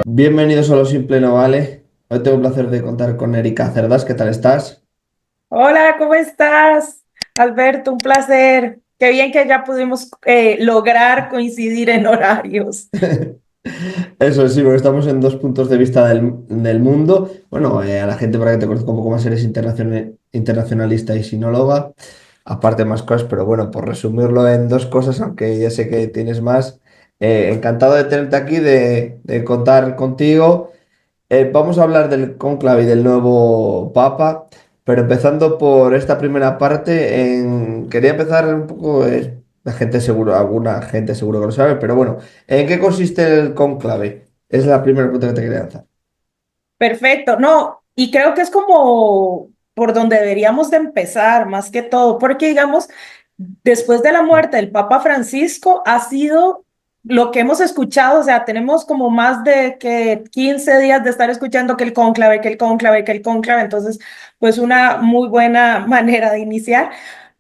Bienvenidos a Lo Simple No Vale. Hoy tengo el placer de contar con Erika Cerdas. ¿Qué tal estás? Hola, ¿cómo estás? Alberto, un placer. Qué bien que ya pudimos lograr coincidir en horarios. Eso sí, porque estamos en dos puntos de vista del mundo. Bueno, a la gente para que te conozca un poco más, eres internacionalista y sinóloga, aparte más cosas, pero bueno, por resumirlo en dos cosas, aunque ya sé que tienes más, encantado de tenerte aquí, de contar contigo. Vamos a hablar del cónclave y del nuevo papa, pero empezando por esta primera parte, quería empezar un poco, la gente seguro, alguna gente seguro que lo sabe, pero bueno, ¿en qué consiste el cónclave? Es la primera pregunta que te quería lanzar. Perfecto, no, y creo que es como por donde deberíamos de empezar, más que todo, porque digamos, después de la muerte del Papa Francisco ha sido lo que hemos escuchado, o sea, tenemos como más de que 15 días de estar escuchando que el cónclave, que el cónclave, que el cónclave, entonces, pues una muy buena manera de iniciar.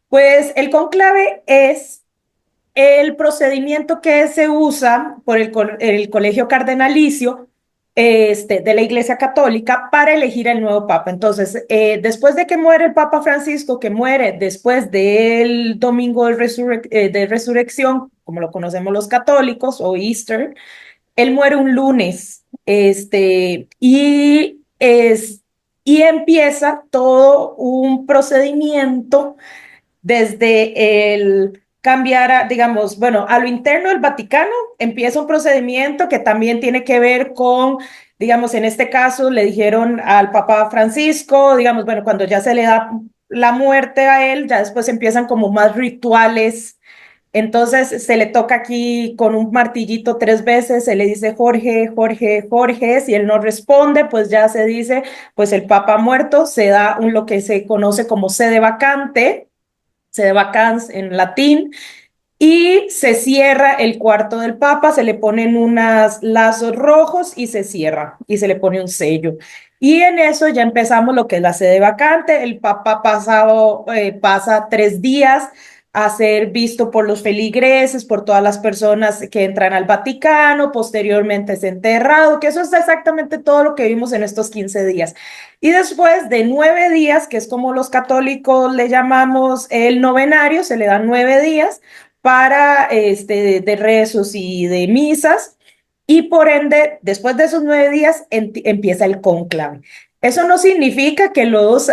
Pues el cónclave es el procedimiento que se usa por el Colegio Cardenalicio de la Iglesia Católica para elegir el nuevo Papa. Entonces, después de que muere el Papa Francisco, que muere después del domingo de resurrección, como lo conocemos los católicos, o Easter, él muere un lunes, y empieza todo un procedimiento desde el cambiar, digamos, bueno, a lo interno del Vaticano empieza un procedimiento que también tiene que ver con, digamos, en este caso le dijeron al Papa Francisco, digamos, bueno, cuando ya se le da la muerte a él, ya después empiezan como más rituales. Entonces se le toca aquí con un martillito 3 veces, se le dice Jorge, Jorge, Jorge, si él no responde, pues ya se dice, pues el Papa ha muerto, se da lo que se conoce como sede vacante, sede vacans en latín, y se cierra el cuarto del Papa, se le ponen unos lazos rojos y se cierra y se le pone un sello. Y en eso ya empezamos lo que es la sede vacante. El Papa pasa 3 días a ser visto por los feligreses, por todas las personas que entran al Vaticano, posteriormente es enterrado, que eso es exactamente todo lo que vimos en estos 15 días. Y después de 9 días, que es como los católicos le llamamos el novenario, se le dan 9 días para de rezos y de misas, y por ende, después de esos 9 días, empieza el cónclave. Eso no significa que los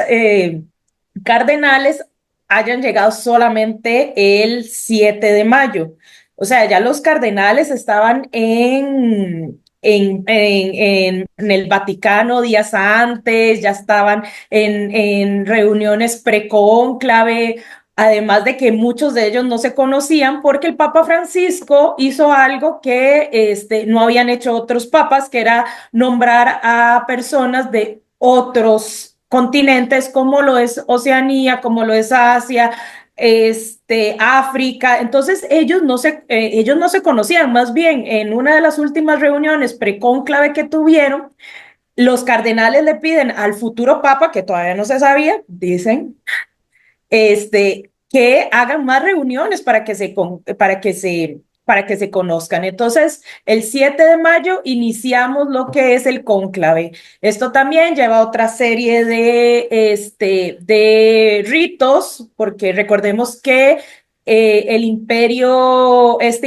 cardenales hayan llegado solamente el 7 de mayo. O sea, ya los cardenales estaban en el Vaticano días antes, ya estaban en reuniones precónclave, además de que muchos de ellos no se conocían porque el Papa Francisco hizo algo que no habían hecho otros papas, que era nombrar a personas de otros continentes, como lo es Oceanía, como lo es Asia, África. Entonces ellos no se conocían. Más bien, en una de las últimas reuniones precónclave que tuvieron, los cardenales le piden al futuro papa, que todavía no se sabía, dicen, que hagan más reuniones para que se conozcan. Entonces, el 7 de mayo iniciamos lo que es el cónclave. Esto también lleva otra serie de ritos, porque recordemos que este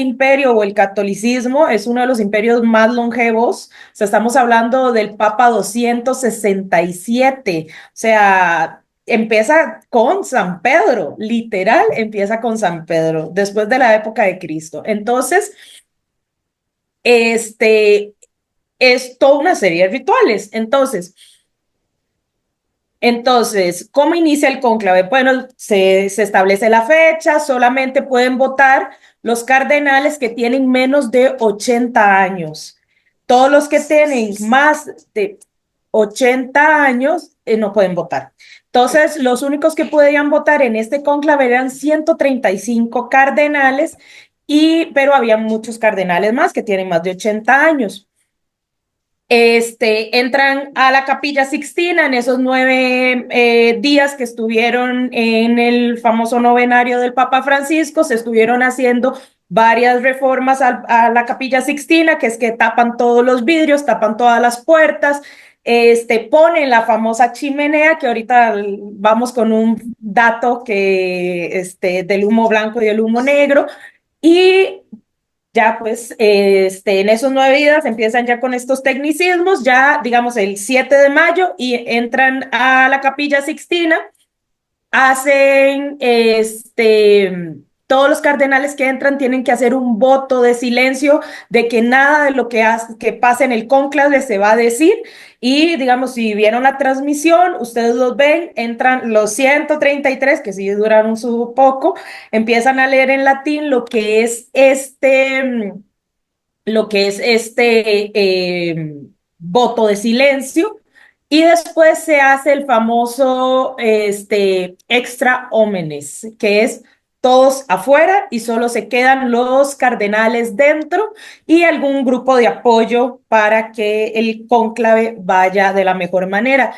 imperio o el catolicismo es uno de los imperios más longevos. O sea, estamos hablando del Papa 267. O sea, empieza con San Pedro, literal, empieza con San Pedro, después de la época de Cristo. Entonces, este es toda una serie de rituales. Entonces, ¿cómo inicia el cónclave? Bueno, se establece la fecha, solamente pueden votar los cardenales que tienen menos de 80 años. Todos los que tienen más de 80 años no pueden votar. Entonces, los únicos que podían votar en este cónclave eran 135 cardenales, pero había muchos cardenales más que tienen más de 80 años. Entran a la Capilla Sixtina en esos 9 días que estuvieron en el famoso novenario del Papa Francisco. Se estuvieron haciendo varias reformas a la Capilla Sixtina, que es que tapan todos los vidrios, tapan todas las puertas, ponen la famosa chimenea, que ahorita vamos con un dato del humo blanco y el humo negro, y ya pues en esos 9 días empiezan ya con estos tecnicismos, ya digamos el 7 de mayo y entran a la Capilla Sixtina, hacen todos los cardenales que entran tienen que hacer un voto de silencio de que nada de lo que pase en el cónclave se va a decir. Y digamos, si vieron la transmisión, ustedes los ven, entran los 133, que sí duraron su poco, empiezan a leer en latín lo que es voto de silencio, y después se hace el famoso extra ómenes, que es todos afuera y solo se quedan los cardenales dentro y algún grupo de apoyo para que el cónclave vaya de la mejor manera.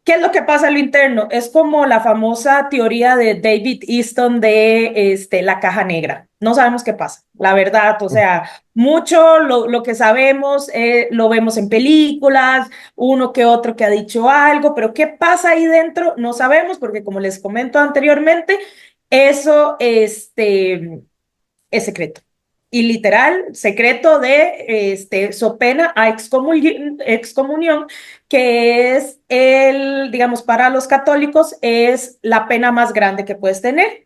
¿Qué es lo que pasa en lo interno? Es como la famosa teoría de David Easton de la caja negra. No sabemos qué pasa, la verdad. O sea, mucho lo que sabemos lo vemos en películas, uno que otro que ha dicho algo, pero qué pasa ahí dentro no sabemos porque como les comento anteriormente, eso es secreto. Y literal, secreto de so pena a excomunión, que es digamos, para los católicos, es la pena más grande que puedes tener,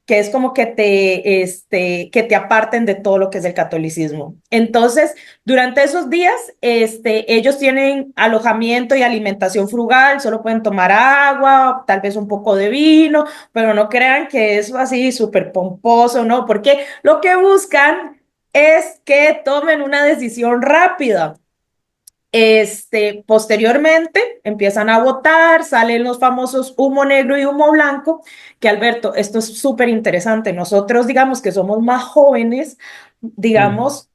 que es como que te aparten de todo lo que es el catolicismo. Entonces, durante esos días, ellos tienen alojamiento y alimentación frugal, solo pueden tomar agua, tal vez un poco de vino, pero no crean que es así súper pomposo, ¿no? Porque lo que buscan es que tomen una decisión rápida. Posteriormente empiezan a votar, salen los famosos humo negro y humo blanco, que Alberto, esto es súper interesante. Nosotros, digamos que somos más jóvenes, Mm. digamos,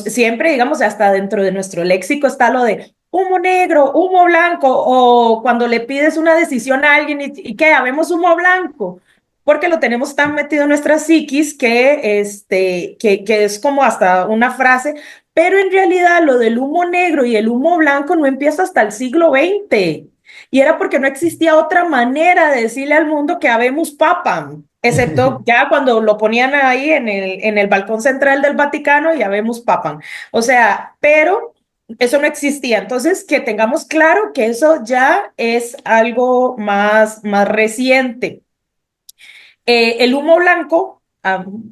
siempre, digamos, hasta dentro de nuestro léxico está lo de humo negro, humo blanco, o cuando le pides una decisión a alguien y que habemos humo blanco, porque lo tenemos tan metido en nuestra psiquis que es como hasta una frase, pero en realidad lo del humo negro y el humo blanco no empieza hasta el siglo XX. Y era porque no existía otra manera de decirle al mundo que habemos papa, excepto ya cuando lo ponían ahí en el balcón central del Vaticano y habemos papa. O sea, pero eso no existía. Entonces, que tengamos claro que eso ya es algo más reciente. El humo blanco,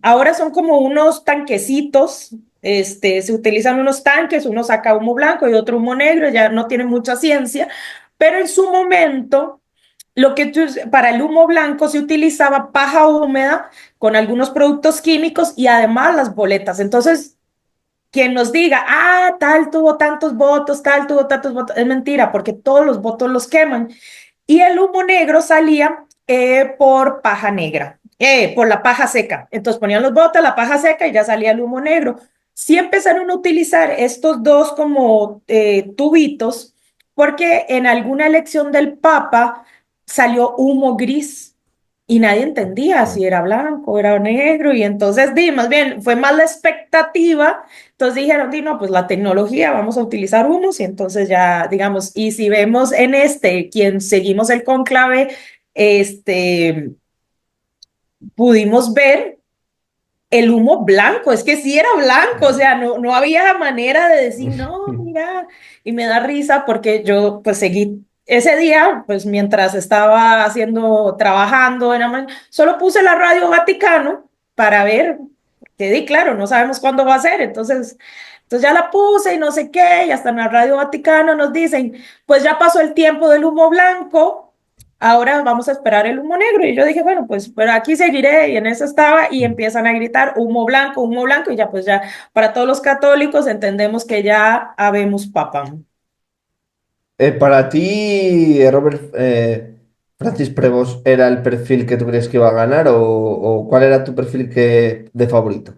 ahora son como unos tanquecitos, se utilizan unos tanques, uno saca humo blanco y otro humo negro, ya no tiene mucha ciencia, pero en su momento, para el humo blanco se utilizaba paja húmeda con algunos productos químicos y además las boletas. Entonces, quien nos diga, tal tuvo tantos votos, tal tuvo tantos votos, es mentira, porque todos los votos los queman. Y el humo negro salía por paja negra, por la paja seca. Entonces ponían los botes, la paja seca y ya salía el humo negro. Sí empezaron a utilizar estos dos como tubitos, porque en alguna elección del Papa salió humo gris y nadie entendía si era blanco, era negro, y entonces, más bien, fue más la expectativa. Entonces dijeron, no, pues la tecnología, vamos a utilizar humos, y entonces ya, digamos, y si vemos en quien seguimos el cónclave, este, pudimos ver el humo blanco, es que sí era blanco, o sea, no había manera de decir, no, mira, y me da risa porque yo pues seguí ese día, pues mientras estaba trabajando, solo puse la radio Vaticano para ver, que di, claro, no sabemos cuándo va a ser, entonces ya la puse y no sé qué, y hasta en la radio Vaticano nos dicen, pues ya pasó el tiempo del humo blanco, ahora vamos a esperar el humo negro. Y yo dije, bueno, pues pero aquí seguiré. Y en eso estaba y empiezan a gritar humo blanco. Y ya pues ya para todos los católicos entendemos que ya habemos papa. Para ti, Robert Francis Prevost, ¿era el perfil que tú crees que iba a ganar o cuál era tu perfil de favorito?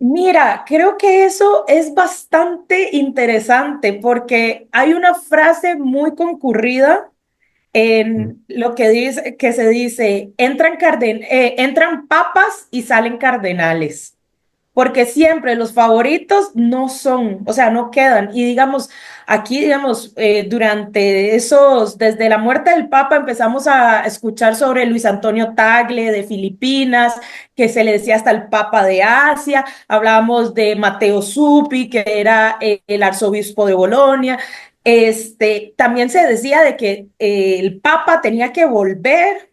Mira, creo que eso es bastante interesante porque hay una frase muy concurrida Mm. en lo que dice, que se dice, entran papas y salen cardenales. Porque siempre los favoritos no son, o sea, no quedan. Y digamos, aquí, digamos, durante esos, desde la muerte del Papa empezamos a escuchar sobre Luis Antonio Tagle de Filipinas, que se le decía hasta el Papa de Asia, hablábamos de Matteo Zuppi, que era el arzobispo de Bolonia. También se decía de que el Papa tenía que volver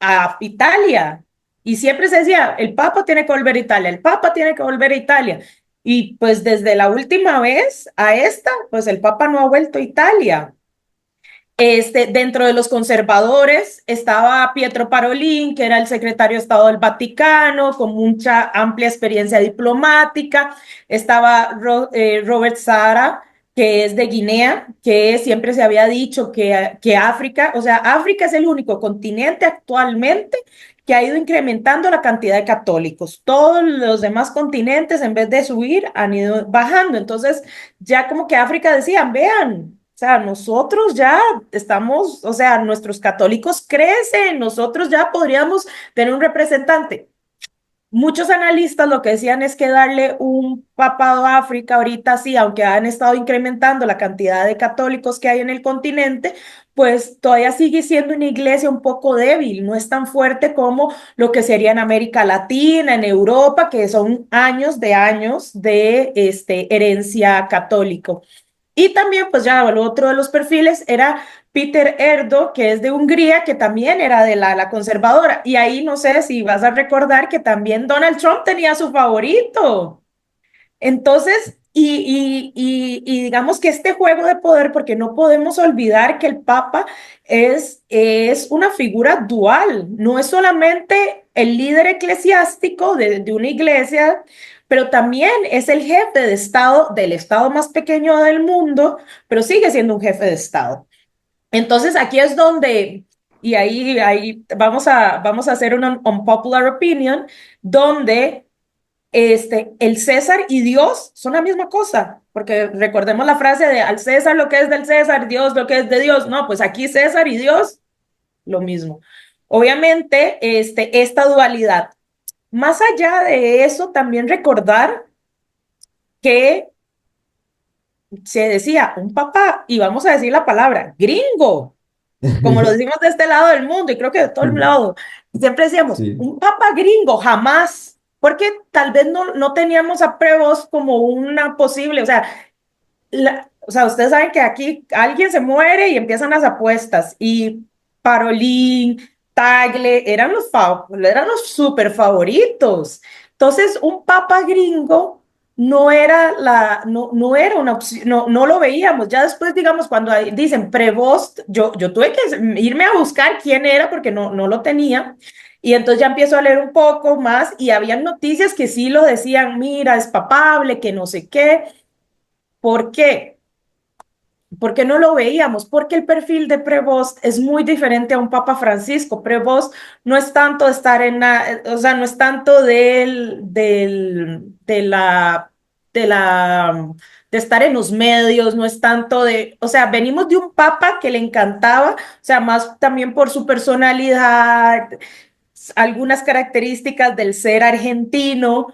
a Italia. Y siempre se decía, el Papa tiene que volver a Italia, el Papa tiene que volver a Italia. Y pues desde la última vez a esta, pues el Papa no ha vuelto a Italia. Dentro de los conservadores estaba Pietro Parolin, que era el secretario de Estado del Vaticano, con mucha amplia experiencia diplomática. Estaba Robert Sara, que es de Guinea, que siempre se había dicho que África, o sea, África es el único continente actualmente que ha ido incrementando la cantidad de católicos. Todos los demás continentes, en vez de subir, han ido bajando. Entonces, ya como que África decían, vean, o sea, nosotros ya estamos, o sea, nuestros católicos crecen, nosotros ya podríamos tener un representante. Muchos analistas lo que decían es que darle un papado a África ahorita sí, aunque han estado incrementando la cantidad de católicos que hay en el continente, pues todavía sigue siendo una iglesia un poco débil, no es tan fuerte como lo que sería en América Latina, en Europa, que son años de herencia católico. Y también, pues ya el otro de los perfiles era Peter Erdo, que es de Hungría, que también era de la conservadora. Y ahí no sé si vas a recordar que también Donald Trump tenía su favorito. Entonces, y digamos que este juego de poder, porque no podemos olvidar que el Papa es una figura dual, no es solamente el líder eclesiástico de una iglesia, pero también es el jefe de Estado del Estado más pequeño del mundo, pero sigue siendo un jefe de Estado. Entonces, aquí es donde, y ahí vamos a hacer una unpopular opinion, donde el César y Dios son la misma cosa, porque recordemos la frase de al César lo que es del César, Dios lo que es de Dios. No, pues aquí César y Dios, lo mismo. Obviamente, esta dualidad. Más allá de eso, también recordar que se decía un papá, y vamos a decir la palabra, gringo, como lo decimos de este lado del mundo y creo que de todo el lado, siempre decíamos, Sí. un papa gringo, jamás, porque tal vez no teníamos a Prevost como una posible, o sea, o sea, ustedes saben que aquí alguien se muere y empiezan las apuestas y Parolín, Tagle, eran los super favoritos. Entonces, un papa gringo no era una opción, no lo veíamos. Ya después, digamos, cuando dicen Prevost, yo tuve que irme a buscar quién era porque no lo tenía. Y entonces ya empiezo a leer un poco más y habían noticias que sí lo decían, mira, es papable, que no sé qué. ¿Por qué? Porque no lo veíamos, porque el perfil de Prevost es muy diferente a un Papa Francisco. Prevost no es tanto de estar o sea, no es tanto de estar en los medios, no es tanto o sea, venimos de un Papa que le encantaba, o sea, más también por su personalidad, algunas características del ser argentino,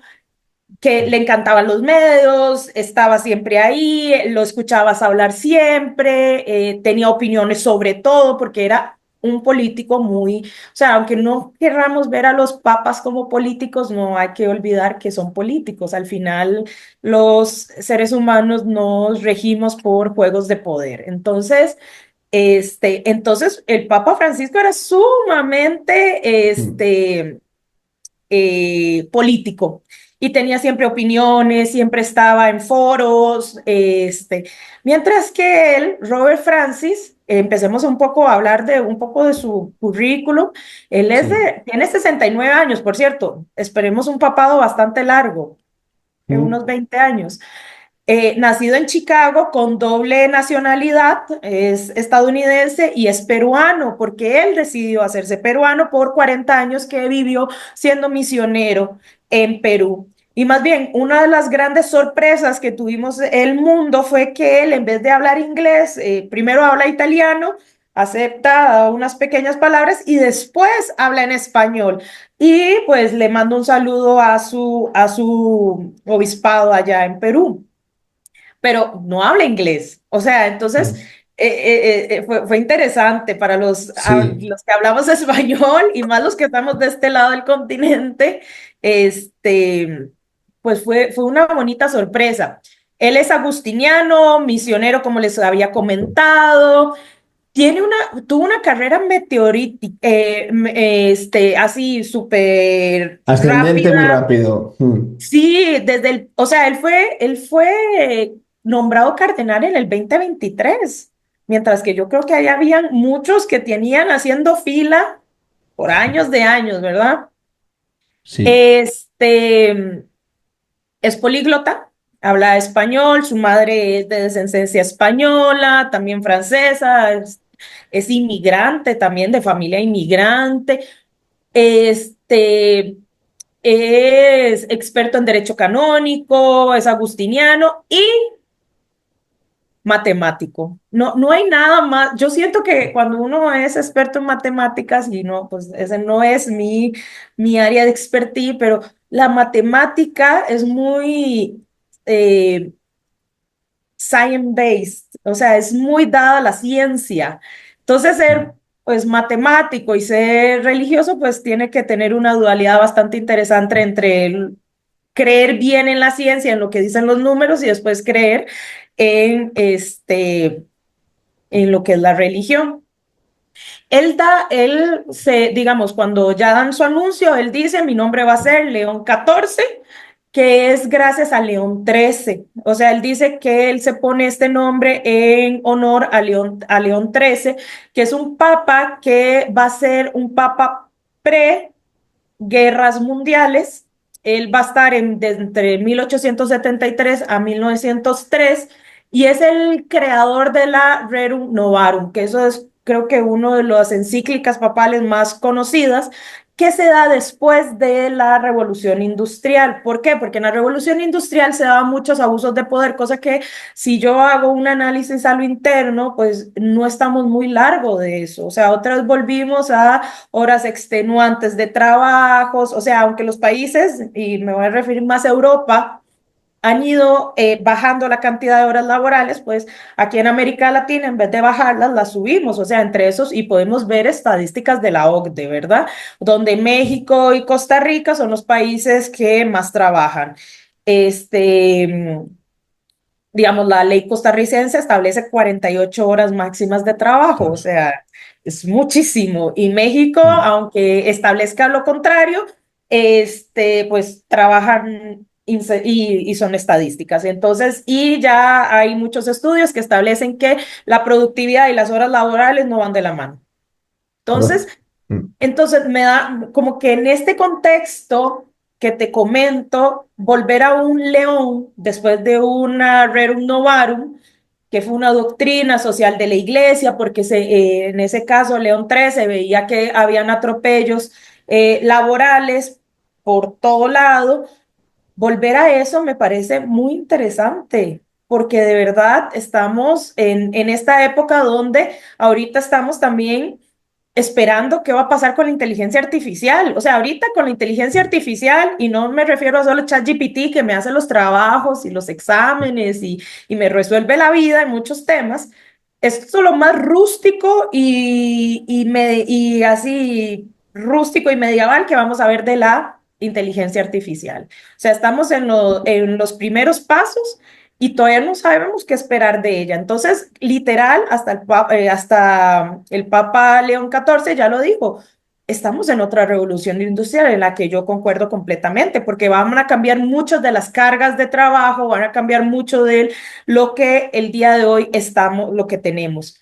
que le encantaban los medios, estaba siempre ahí, lo escuchabas hablar siempre, tenía opiniones sobre todo, porque era un político muy, o sea, aunque no querramos ver a los papas como políticos, no hay que olvidar que son políticos. Al final, los seres humanos nos regimos por juegos de poder. Entonces el Papa Francisco era sumamente, político y tenía siempre opiniones, siempre estaba en foros, mientras que él, Robert Francis, empecemos un poco a hablar de un poco de su currículum, Sí. tiene 69 años, por cierto, esperemos un papado bastante largo, unos Mm. 20 años. Nacido en Chicago con doble nacionalidad, es estadounidense y es peruano, porque él decidió hacerse peruano por 40 años que vivió siendo misionero en Perú. Y más bien, una de las grandes sorpresas que tuvimos el mundo fue que él, en vez de hablar inglés, primero habla italiano, acepta unas pequeñas palabras y después habla en español. Y pues le mando un saludo a su obispado allá en Perú, pero no habla inglés. O sea, entonces Mm. fue interesante para Sí, los que hablamos español y más los que estamos de este lado del continente, este, pues fue una bonita sorpresa. Él es agustiniano, misionero, como les había comentado. Tuvo una carrera meteorítica, así súper ascendente muy rápida. rápido. Mm. Sí, o sea, él fue nombrado cardenal en el 2023, mientras que yo creo que ahí habían muchos que tenían haciendo fila por años de años, ¿verdad? Sí. Este es políglota, habla español, su madre es de descendencia española, también francesa, es inmigrante, también de familia inmigrante. Este, es experto en derecho canónico, es agustiniano y matemático. No, no hay nada más. Yo siento que cuando uno es experto en matemáticas, y no, pues ese no es mi área de expertise, pero la matemática es muy science-based, o sea, es muy dada a la ciencia. Entonces, ser pues matemático y ser religioso, pues tiene que tener una dualidad bastante interesante entre creer bien en la ciencia, en lo que dicen los números, y después creer en, en lo que es la religión. Digamos, cuando ya dan su anuncio, él dice, mi nombre va a ser León 14, que es gracias a León 13. O sea, él dice que él se pone este nombre en honor a León 13, que es un papa que va a ser un papa pre-guerras mundiales. Él va a estar entre 1873 a 1903 y es el creador de la Rerum Novarum, que eso es creo que uno de las encíclicas papales más conocidas, que se da después de la revolución industrial. ¿Por qué? Porque en la revolución industrial se daban muchos abusos de poder, cosa que si yo hago un análisis a lo interno, pues no estamos muy largo de eso. O sea, otras volvimos a horas extenuantes de trabajos, o sea, aunque los países, y me voy a referir más a Europa, han ido bajando la cantidad de horas laborales, pues aquí en América Latina, en vez de bajarlas, las subimos, o sea, entre esos, y podemos ver estadísticas de la OCDE, ¿verdad? Donde México y Costa Rica son los países que más trabajan. Este, digamos, la ley costarricense establece 48 horas máximas de trabajo, o Ostras. sea, es muchísimo. Y México, Mm. aunque establezca lo contrario, pues trabajan y son estadísticas. Entonces, y ya hay muchos estudios que establecen que la productividad y las horas laborales no van de la mano. Joder. Entonces, Mm. entonces me da como que en este contexto que te comento, volver a un león después de una Rerum Novarum, que fue una doctrina social de la iglesia, porque en ese caso, León XIII veía que habían atropellos laborales por todo lado. Volver a eso me parece muy interesante, porque de verdad estamos en esta época donde ahorita estamos también esperando qué va a pasar con la inteligencia artificial. O sea, ahorita con la inteligencia artificial, y no me refiero a solo ChatGPT que me hace los trabajos y los exámenes y me resuelve la vida en muchos temas, es lo más rústico y así rústico y medieval que vamos a ver de la inteligencia artificial. O sea, estamos en los primeros pasos y todavía no sabemos qué esperar de ella. Entonces, literal, hasta el Papa León XIV ya lo dijo, estamos en otra revolución industrial en la que yo concuerdo completamente, porque van a cambiar muchas de las cargas de trabajo, van a cambiar mucho de lo que el día de hoy estamos, lo que tenemos.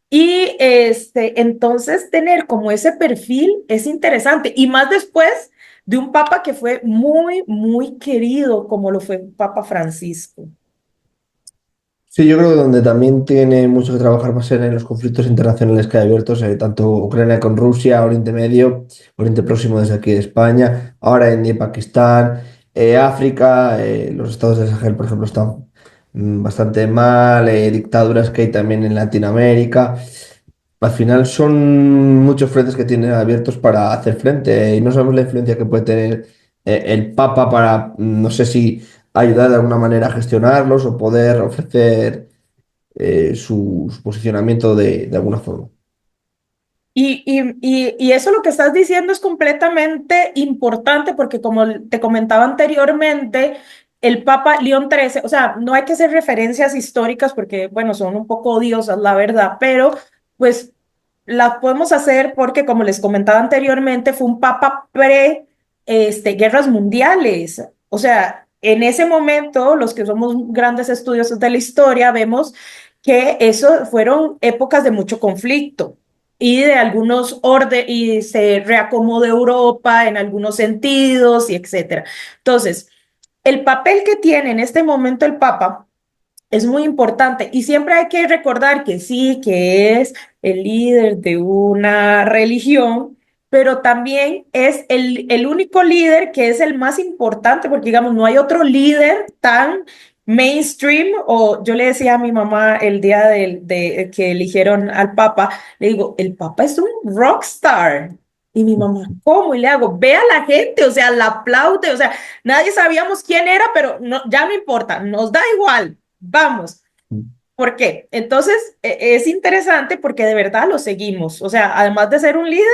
Y entonces tener como ese perfil es interesante, y más después de un papa que fue muy, muy querido, como lo fue Papa Francisco. Sí, yo creo que donde también tiene mucho que trabajar va a ser en los conflictos internacionales que hay abiertos, tanto Ucrania con Rusia, Oriente Medio, Oriente Próximo desde aquí de España, ahora India y Pakistán. África, los estados del Sahel, por ejemplo, están bastante mal, dictaduras que hay también en Latinoamérica. Al final son muchos frentes que tienen abiertos para hacer frente y no sabemos la influencia que puede tener el Papa para, no sé si ayudar de alguna manera a gestionarlos o poder ofrecer su posicionamiento de alguna forma. Y eso lo que estás diciendo es completamente importante porque como te comentaba anteriormente, el Papa León XIII, o sea, no hay que hacer referencias históricas porque, bueno, son un poco odiosas, la verdad, pero pues las podemos hacer porque, como les comentaba anteriormente, fue un Papa guerras mundiales. O sea, en ese momento, los que somos grandes estudiosos de la historia, vemos que eso fueron épocas de mucho conflicto y de algunos orden y se reacomodó Europa en algunos sentidos y etcétera. Entonces, el papel que tiene en este momento el Papa es muy importante y siempre hay que recordar que sí, que es el líder de una religión, pero también es el único líder que es el más importante, porque digamos, no hay otro líder tan mainstream, o yo le decía a mi mamá el día de que eligieron al Papa, le digo, el Papa es un rockstar. Y mi mamá, ¿cómo? Y le hago, ve a la gente, o sea, la aplaude, o sea, nadie sabíamos quién era, pero no, ya no importa, nos da igual, vamos. ¿Por qué? Entonces, es interesante porque de verdad lo seguimos. O sea, además de ser un líder,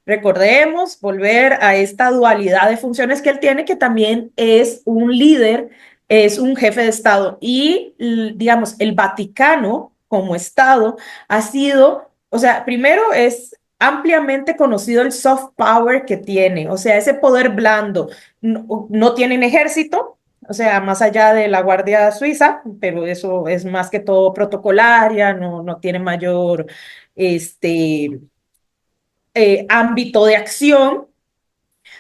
recordemos volver a esta dualidad de funciones que él tiene, que también es un líder, es un jefe de Estado. Y, digamos, el Vaticano como Estado ha sido, o sea, primero es ampliamente conocido el soft power que tiene, o sea, ese poder blando. No, no tienen ejército, o sea, más allá de la Guardia Suiza, pero eso es más que todo protocolaria, no, no tiene mayor este, ámbito de acción,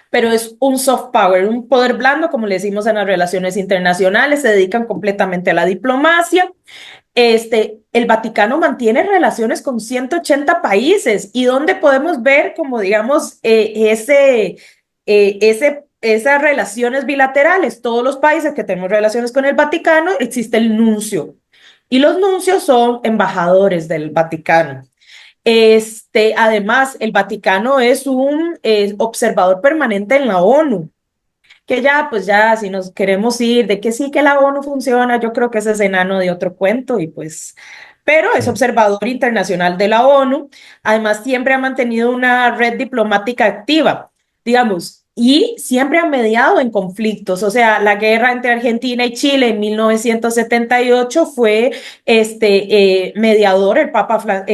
pero es un soft power, un poder blando, como le decimos en las relaciones internacionales, se dedican completamente a la diplomacia. El Vaticano mantiene relaciones con 180 países y donde podemos ver como, digamos, esas relaciones bilaterales. Todos los países que tenemos relaciones con el Vaticano, existe el nuncio. Y los nuncios son embajadores del Vaticano. Además, el Vaticano es un observador permanente en la ONU, que ya, pues ya, si nos queremos ir de que sí que la ONU funciona, yo creo que ese es enano de otro cuento y pues, pero es observador internacional de la ONU, además siempre ha mantenido una red diplomática activa, digamos, y siempre ha mediado en conflictos, o sea, la guerra entre Argentina y Chile en 1978 fue mediador el Papa,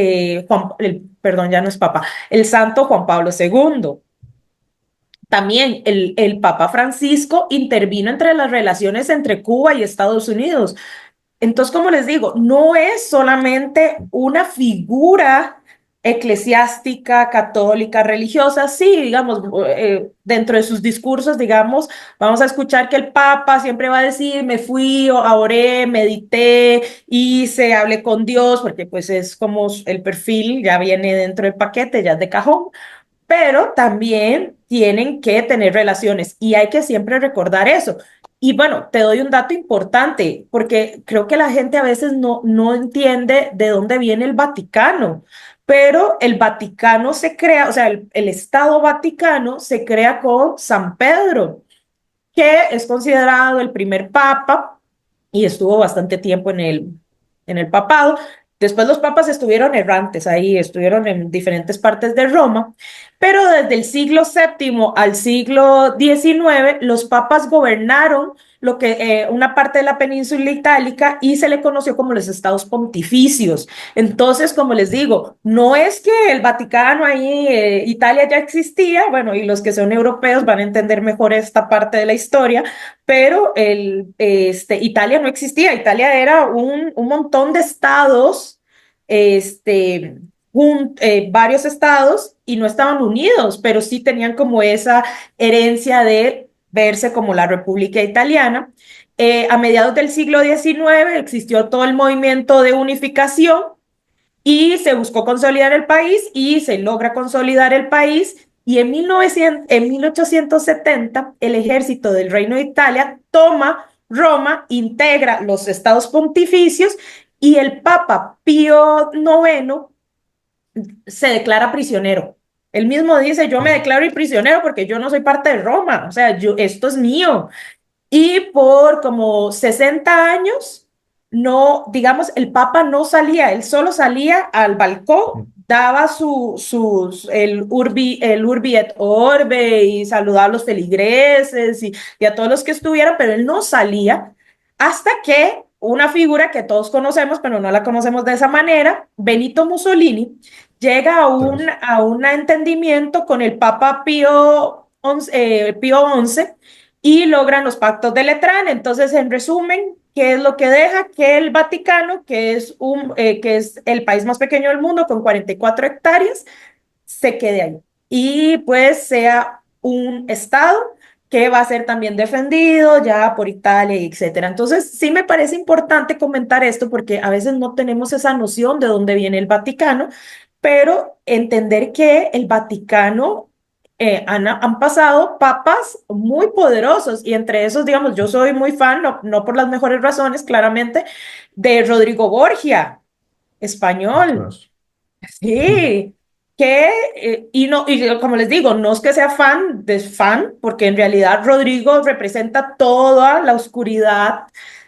perdón, ya no es Papa, el Santo Juan Pablo II. También el Papa Francisco intervino entre las relaciones entre Cuba y Estados Unidos. Entonces, como les digo, no es solamente una figura eclesiástica, católica, religiosa. Sí, digamos, dentro de sus discursos, digamos, vamos a escuchar que el Papa siempre va a decir, me fui, oré, medité, hice, hablé con Dios, porque pues es como el perfil, ya viene dentro del paquete, ya es de cajón, pero también tienen que tener relaciones y hay que siempre recordar eso. Y bueno, te doy un dato importante, porque creo que la gente a veces no entiende de dónde viene el Vaticano, pero el Vaticano se crea, o sea, el Estado Vaticano se crea con San Pedro, que es considerado el primer papa y estuvo bastante tiempo en el papado. Después los papas estuvieron errantes ahí, estuvieron en diferentes partes de Roma, pero desde el siglo VII al siglo XIX los papas gobernaron lo que una parte de la península itálica y se le conoció como los estados pontificios. Entonces, como les digo, no es que el Vaticano ahí, Italia ya existía, bueno, y los que son europeos van a entender mejor esta parte de la historia, pero Italia no existía, Italia era un montón de estados, este, varios estados y no estaban unidos, pero sí tenían como esa herencia de verse como la República Italiana. A mediados del siglo XIX existió todo el movimiento de unificación y se buscó consolidar el país y se logra consolidar el país Y en 1870 el ejército del Reino de Italia toma Roma, integra los estados pontificios y el Papa Pío IX se declara prisionero. Él mismo dice, yo me declaro prisionero porque yo no soy parte de Roma, o sea, esto es mío. Y por como 60 años, no, digamos, el Papa no salía, él solo salía al balcón, daba el urbi et orbe y saludaba a los feligreses y a todos los que estuvieran, pero él no salía hasta que una figura que todos conocemos, pero no la conocemos de esa manera, Benito Mussolini, llega a un entendimiento con el Papa Pío XI y logran los pactos de Letrán. Entonces, en resumen, ¿qué es lo que deja? Que el Vaticano, que es el país más pequeño del mundo con 44 hectáreas, se quede ahí y pues sea un estado que va a ser también defendido ya por Italia, etcétera. Entonces, sí me parece importante comentar esto porque a veces no tenemos esa noción de dónde viene el Vaticano, pero entender que el Vaticano han pasado papas muy poderosos y entre esos, digamos, yo soy muy fan, no por las mejores razones, claramente, de Rodrigo Borgia, español. Ostras. Sí, que, y no, y como les digo, no es que sea fan de fan, porque en realidad Rodrigo representa toda la oscuridad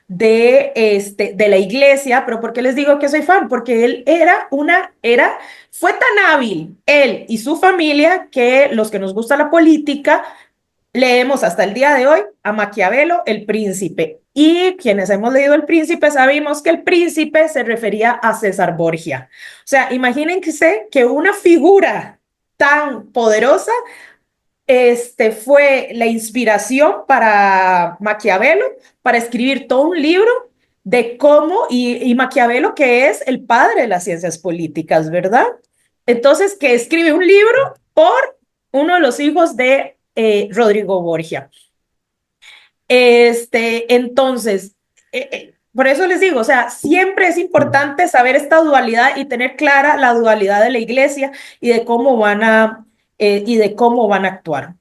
de la iglesia, pero ¿por qué les digo que soy fan? Porque él fue tan hábil, él y su familia, que los que nos gusta la política, leemos hasta el día de hoy a Maquiavelo, El Príncipe. Y quienes hemos leído El Príncipe sabemos que el príncipe se refería a César Borgia. O sea, imagínense que una figura tan poderosa fue la inspiración para Maquiavelo para escribir todo un libro de cómo, y Maquiavelo que es el padre de las ciencias políticas, ¿verdad? Entonces, que escribe un libro por uno de los hijos de Rodrigo Borgia. Entonces, por eso les digo, o sea, siempre es importante saber esta dualidad y tener clara la dualidad de la iglesia y de cómo y de cómo van a actuar.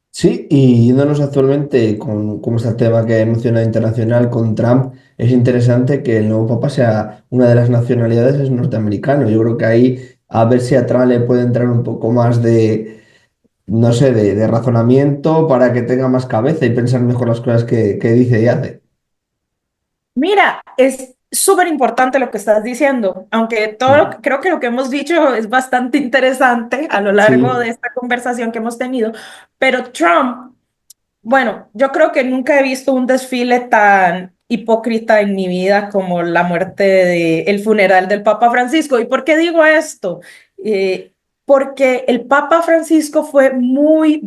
Sí, y yéndonos actualmente con este tema que menciona internacional con Trump, es interesante que el nuevo papa sea una de las nacionalidades es norteamericano. Yo creo que ahí a ver si a Trump le puede entrar un poco más de, no sé, de razonamiento para que tenga más cabeza y pensar mejor las cosas que dice y hace. Mira, es súper importante lo que estás diciendo, aunque Mm. creo que lo que hemos dicho es bastante interesante a lo largo Sí, de esta conversación que hemos tenido, pero Trump, bueno, yo creo que nunca he visto un desfile tan hipócrita en mi vida como la muerte el funeral del Papa Francisco. ¿Y por qué digo esto? Eh, Porque el Papa Francisco fue muy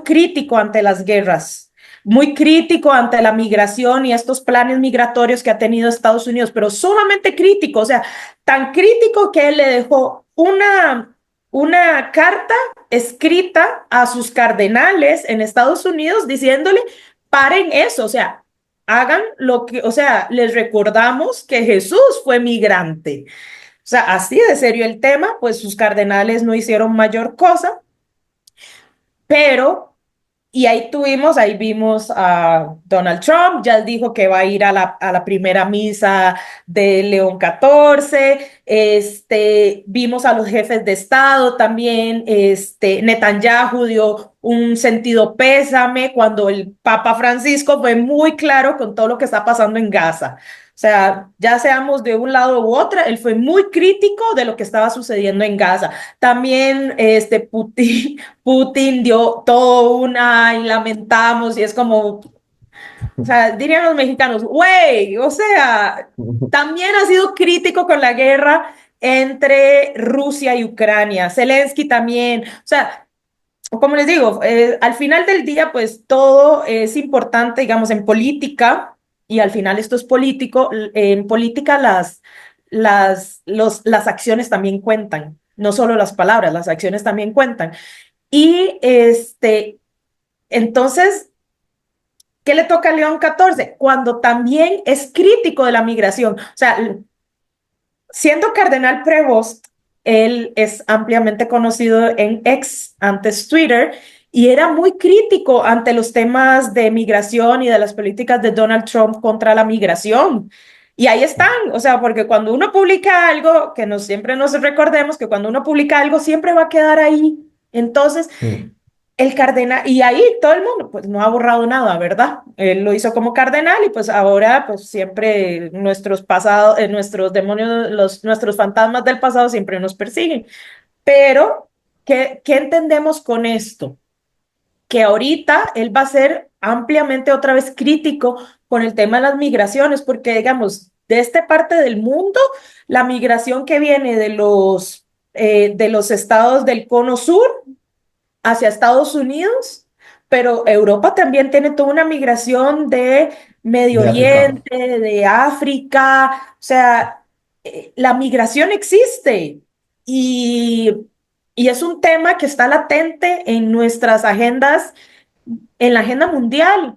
crítico ante las guerras, muy crítico ante la migración y estos planes migratorios que ha tenido Estados Unidos, pero sumamente crítico, o sea, tan crítico que él le dejó una carta escrita a sus cardenales en Estados Unidos diciéndole, paren eso, o sea, hagan lo que, o sea, les recordamos que Jesús fue migrante. O sea, así de serio el tema, pues sus cardenales no hicieron mayor cosa, pero ahí vimos a Donald Trump, ya dijo que va a ir a a la primera misa de León XIV, vimos a los jefes de Estado también, Netanyahu dio un sentido pésame cuando el Papa Francisco fue muy claro con todo lo que está pasando en Gaza. O sea, ya seamos de un lado u otro, él fue muy crítico de lo que estaba sucediendo en Gaza. También Putin dio todo una y lamentamos y es como, o sea, dirían los mexicanos, güey, o sea, también ha sido crítico con la guerra entre Rusia y Ucrania, Zelensky también, o sea, como les digo, al final del día, pues todo es importante, digamos, en política, y al final esto es político, en política las acciones también cuentan, no solo las palabras, las acciones también cuentan. Y entonces, ¿qué le toca a León XIV? Cuando también es crítico de la migración. O sea, siendo cardenal Prevost, él es ampliamente conocido en ex, antes Twitter, y era muy crítico ante los temas de migración y de las políticas de Donald Trump contra la migración. Y ahí están, o sea, porque cuando uno publica algo, que siempre nos recordemos que cuando uno publica algo siempre va a quedar ahí. Entonces, Mm. el cardenal, y ahí todo el mundo, pues no ha borrado nada, ¿verdad? Él lo hizo como cardenal y pues ahora, pues siempre nuestros pasados, nuestros demonios, nuestros fantasmas del pasado siempre nos persiguen. Pero, ¿qué entendemos con esto? Que ahorita él va a ser ampliamente otra vez crítico con el tema de las migraciones, porque digamos, de esta parte del mundo, la migración que viene de los estados del cono sur hacia Estados Unidos, pero Europa también tiene toda una migración de Medio De África. Oriente, de África, o sea, la migración existe y, y es un tema que está latente en nuestras agendas, en la agenda mundial.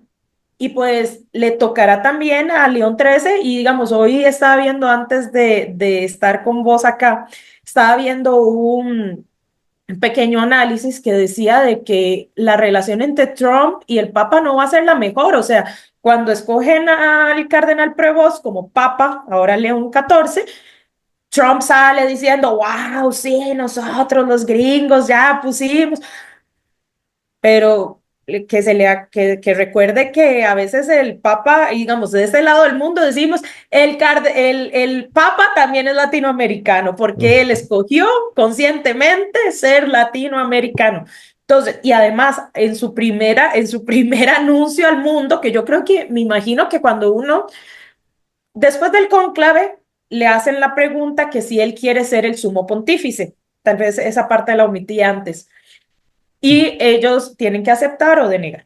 Y pues le tocará también a León 13 y digamos, hoy estaba viendo antes de estar con vos acá, estaba viendo un pequeño análisis que decía de que la relación entre Trump y el Papa no va a ser la mejor. O sea, cuando escogen al cardenal Prevost como Papa, ahora León XIV, Trump sale diciendo, wow, sí, nosotros los gringos ya pusimos, pero que recuerde que a veces el Papa, digamos, de este lado del mundo decimos, el Papa también es latinoamericano, porque él Mm. escogió conscientemente ser latinoamericano. Entonces, y además, en su primer anuncio al mundo, que yo creo que, me imagino que cuando uno, después del conclave, le hacen la pregunta que si él quiere ser el sumo pontífice. Tal vez esa parte la omití antes y ellos tienen que aceptar o denegar.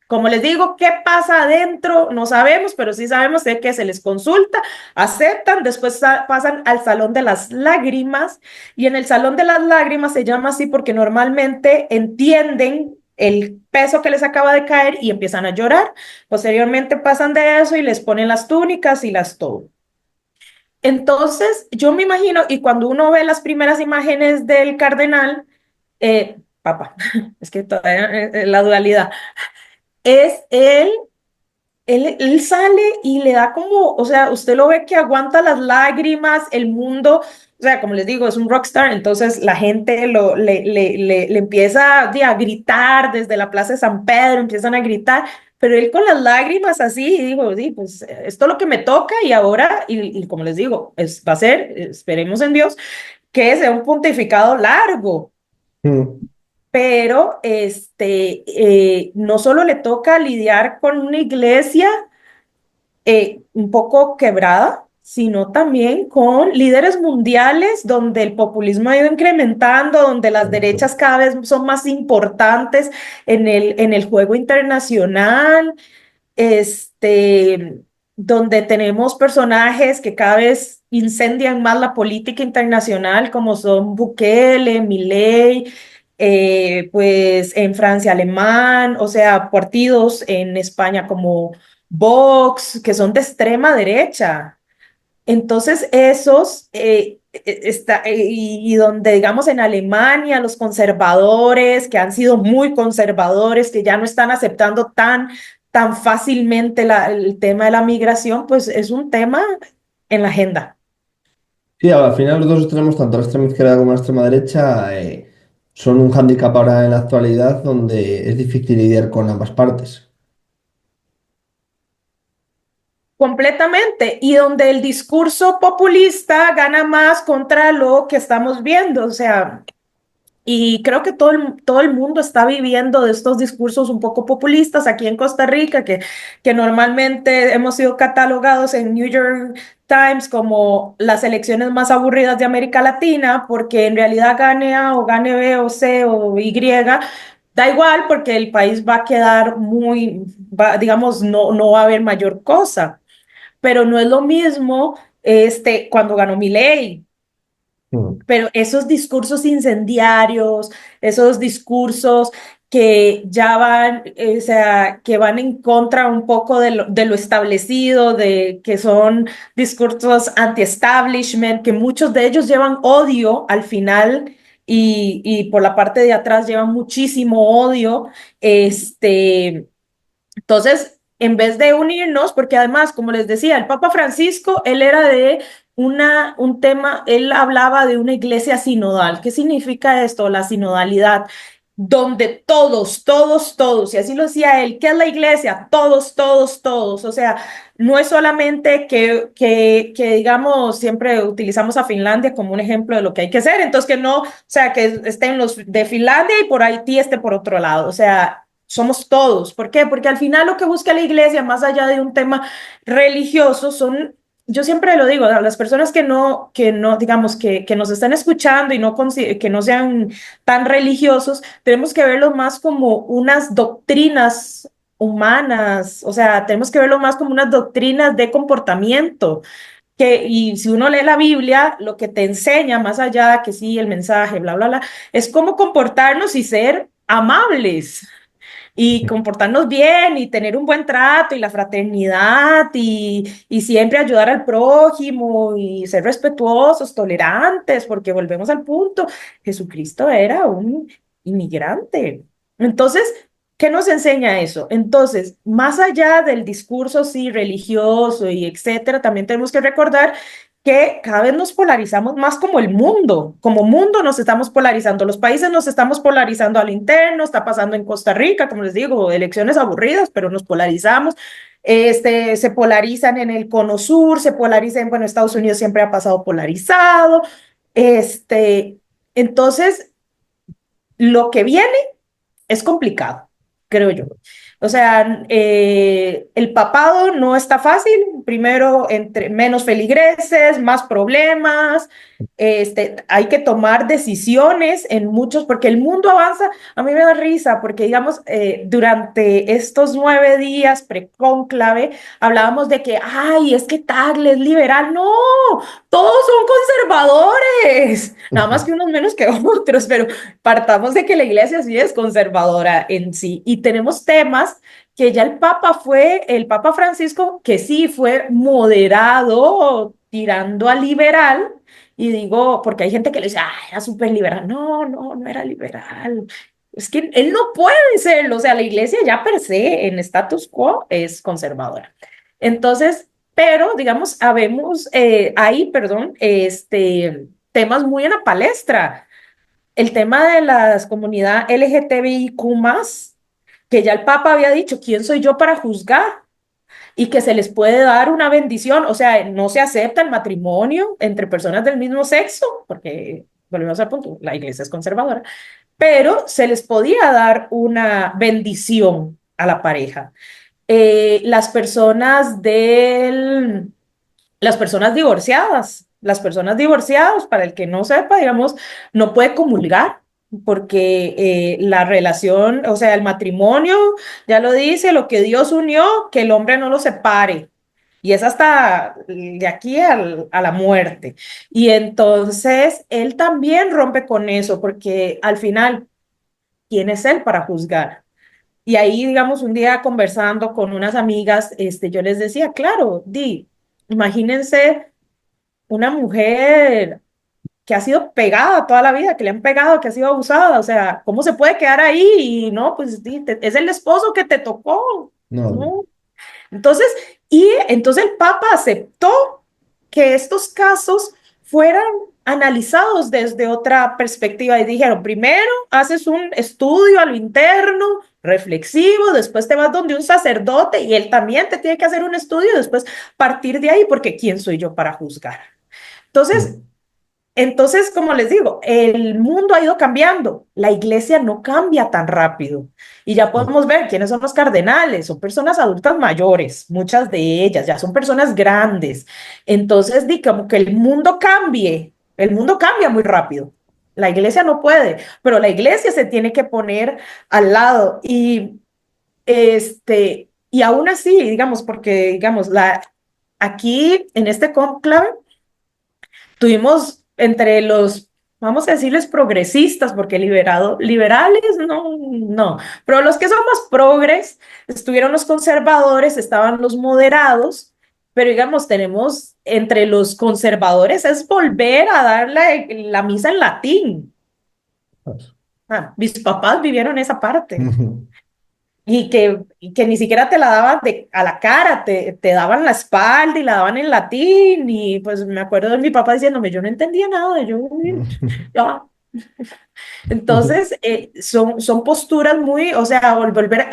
Como les digo, ¿qué pasa adentro? No sabemos, pero sí sabemos de que se les consulta, aceptan, después pasan al Salón de las Lágrimas y en el Salón de las Lágrimas se llama así porque normalmente entienden el peso que les acaba de caer y empiezan a llorar. Posteriormente pasan de eso y les ponen las túnicas y las todo. Entonces, yo me imagino, y cuando uno ve las primeras imágenes del cardenal, papá, es que todavía la dualidad, es él sale y le da como, o sea, usted lo ve que aguanta las lágrimas, el mundo, o sea, como les digo, es un rockstar, entonces la gente le empieza a gritar desde la Plaza de San Pedro, empiezan a gritar, pero él con las lágrimas así, y digo, sí, pues esto es lo que me toca y ahora, y como les digo, va a ser, esperemos en Dios, que sea un pontificado largo, Mm. pero no solo le toca lidiar con una iglesia un poco quebrada, sino también con líderes mundiales donde el populismo ha ido incrementando, donde las Correcto. derechas cada vez son más importantes en el juego internacional, este, donde tenemos personajes que cada vez incendian más la política internacional, como son Bukele, Milei, pues en Francia alemán, o sea, partidos en España como Vox, que son de extrema derecha. Entonces, y donde digamos en Alemania, los conservadores, que han sido muy conservadores, que ya no están aceptando tan fácilmente el tema de la migración, pues es un tema en la agenda. Sí, al final los dos extremos, tanto la extrema izquierda como la extrema derecha, son un hándicap ahora en la actualidad donde es difícil lidiar con ambas partes. Completamente, y donde el discurso populista gana más contra lo que estamos viendo, o sea, y creo que todo el mundo está viviendo de estos discursos un poco populistas aquí en Costa Rica, que normalmente hemos sido catalogados en New York Times como las elecciones más aburridas de América Latina, porque en realidad gane A o gane B o C o Y, da igual porque el país va a quedar digamos, no va a haber mayor cosa, pero no es lo mismo cuando ganó Milei. Mm. pero esos discursos incendiarios, esos discursos que ya van, o sea, que van en contra un poco de lo establecido, de que son discursos anti-establishment, que muchos de ellos llevan odio al final y por la parte de atrás llevan muchísimo odio. Entonces, en vez de unirnos, porque además, como les decía, el Papa Francisco, él era de un tema, él hablaba de una iglesia sinodal. ¿Qué significa esto? La sinodalidad, donde todos, y así lo decía él, ¿qué es la iglesia? Todos. O sea, no es solamente que digamos, siempre utilizamos a Finlandia como un ejemplo de lo que hay que hacer, entonces que no, o sea, que estén los de Finlandia y por Haití esté por otro lado, o sea, somos todos. ¿Por qué? Porque al final lo que busca la iglesia, más allá de un tema religioso, son, yo siempre lo digo, a las personas que no digamos, que nos están escuchando y no, que no sean tan religiosos, tenemos que verlo más como unas doctrinas humanas, o sea, tenemos que verlo más como unas doctrinas de comportamiento. Y si uno lee la Biblia, lo que te enseña, más allá que sí, el mensaje, bla, bla, bla, es cómo comportarnos y ser amables y comportarnos bien y tener un buen trato y la fraternidad y siempre ayudar al prójimo y ser respetuosos, tolerantes, porque volvemos al punto, Jesucristo era un inmigrante. Entonces, ¿qué nos enseña eso? Entonces, más allá del discurso sí religioso y etcétera, también tenemos que recordar que cada vez nos polarizamos más como mundo nos estamos polarizando, los países nos estamos polarizando al interno, está pasando en Costa Rica, como les digo, elecciones aburridas, pero nos polarizamos, se polarizan en el cono sur, se polarizan, bueno, Estados Unidos siempre ha pasado polarizado, entonces, lo que viene es complicado, creo yo. O sea, el papado no está fácil. Primero, entre menos feligreses, más problemas. Hay que tomar decisiones en muchos, porque el mundo avanza. A mí me da risa, porque digamos, durante estos 9 días precónclave, hablábamos de que, ay, es que Tagle es liberal. No, todos son conservadores, nada más que unos menos que otros, pero partamos de que la iglesia sí es conservadora en sí y tenemos temas que ya el Papa Francisco, que sí fue moderado, tirando a liberal, y digo, porque hay gente que le dice, ah, era súper liberal. No era liberal. Es que él no puede serlo, o sea, la iglesia ya per se en status quo es conservadora. Entonces, pero digamos, habemos ahí, perdón, temas muy en la palestra el tema de las comunidades LGTBIQ+, que ya el Papa había dicho, ¿quién soy yo para juzgar? Y que se les puede dar una bendición, o sea, no se acepta el matrimonio entre personas del mismo sexo, porque volvemos al punto, la iglesia es conservadora, pero se les podía dar una bendición a la pareja. Las personas las personas divorciadas, para el que no sepa, digamos, no puede comulgar porque la relación, o sea, el matrimonio, ya lo dice, lo que Dios unió, que el hombre no lo separe. Y es hasta de aquí a la muerte. Y entonces él también rompe con eso, porque al final, ¿quién es él para juzgar? Y ahí, digamos, un día conversando con unas amigas, yo les decía, claro, imagínense una mujer que ha sido pegada toda la vida, que le han pegado, que ha sido abusada, o sea, ¿cómo se puede quedar ahí? Y no, pues es el esposo que te tocó, No, ¿no? Entonces, entonces el Papa aceptó que estos casos fueran analizados desde otra perspectiva y dijeron, primero haces un estudio a lo interno, reflexivo, después te vas donde un sacerdote y él también te tiene que hacer un estudio y después partir de ahí porque ¿quién soy yo para juzgar? Entonces, mm, como les digo, el mundo ha ido cambiando, la iglesia no cambia tan rápido y ya mm, podemos ver quiénes son los cardenales, son personas adultas mayores, muchas de ellas ya son personas grandes. Entonces, como que el mundo cambia muy rápido. La iglesia no puede, pero la iglesia se tiene que poner al lado y aún así, digamos, porque digamos, aquí en este conclave tuvimos entre los, vamos a decirles progresistas, porque liberales, no, no, pero los que son más progres, estuvieron los conservadores, estaban los moderados, pero digamos, tenemos entre los conservadores es volver a dar la misa en latín. Ah, mis papás vivieron esa parte y que ni siquiera te la daban a la cara, te daban la espalda y la daban en latín. Y pues me acuerdo de mi papá diciéndome, yo no entendía nada, ya. Entonces, son posturas muy, o sea, volver,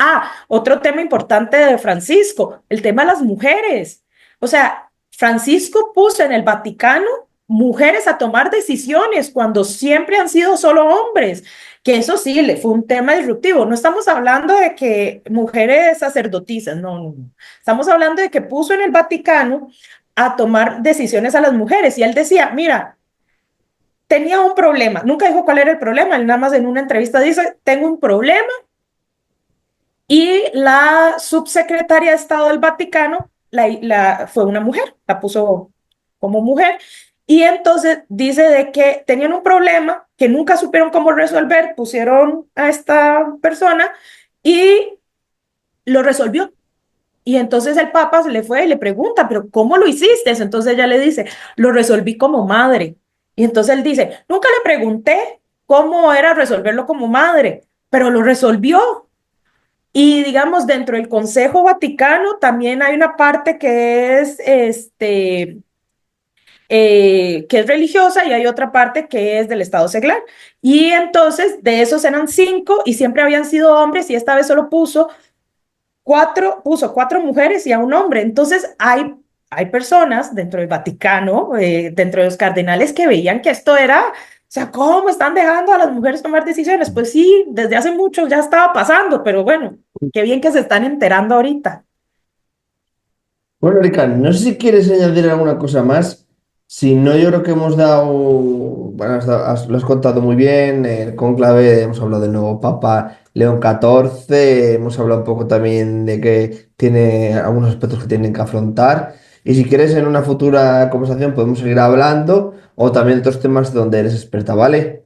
otro tema importante de Francisco, el tema de las mujeres. O sea, Francisco puso en el Vaticano mujeres a tomar decisiones cuando siempre han sido solo hombres, que eso sí, le fue un tema disruptivo. No estamos hablando de que mujeres sacerdotisas, no, no, no. Estamos hablando de que puso en el Vaticano a tomar decisiones a las mujeres y él decía, mira, tenía un problema, nunca dijo cuál era el problema, él nada más en una entrevista dice, tengo un problema y la subsecretaria de Estado del Vaticano fue una mujer, la puso como mujer y entonces dice de que tenían un problema que nunca supieron cómo resolver, pusieron a esta persona y lo resolvió. Y entonces el Papa se le fue y le pregunta, pero ¿cómo lo hiciste? Entonces ella le dice, lo resolví como madre. Y entonces él dice, nunca le pregunté cómo era resolverlo como madre, pero lo resolvió. Y digamos, dentro del Consejo Vaticano también hay una parte que es religiosa y hay otra parte que es del Estado seglar. Y entonces de esos eran 5 y siempre habían sido hombres y esta vez solo puso 4 mujeres y a un hombre. Entonces hay personas dentro del Vaticano, dentro de los cardenales que veían que esto era, o sea, ¿cómo están dejando a las mujeres tomar decisiones? Pues sí, desde hace mucho ya estaba pasando, pero bueno, qué bien que se están enterando ahorita. Bueno, Erika, no sé si quieres añadir alguna cosa más. Si no, yo creo que hemos dado, bueno, lo has contado muy bien, el cónclave, hemos hablado del nuevo Papa León XIV, hemos hablado un poco también de que tiene algunos aspectos que tienen que afrontar. Y si quieres, en una futura conversación podemos seguir hablando o también de otros temas donde eres experta, ¿vale?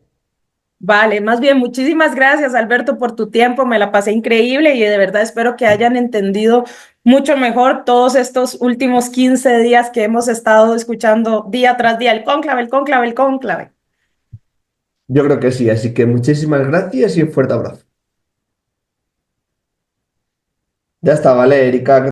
Vale, más bien, muchísimas gracias, Alberto, por tu tiempo. Me la pasé increíble y de verdad espero que hayan entendido mucho mejor todos estos últimos 15 días que hemos estado escuchando día tras día el cónclave, el cónclave, el cónclave. Yo creo que sí, así que muchísimas gracias y un fuerte abrazo. Ya está, ¿vale, Erika?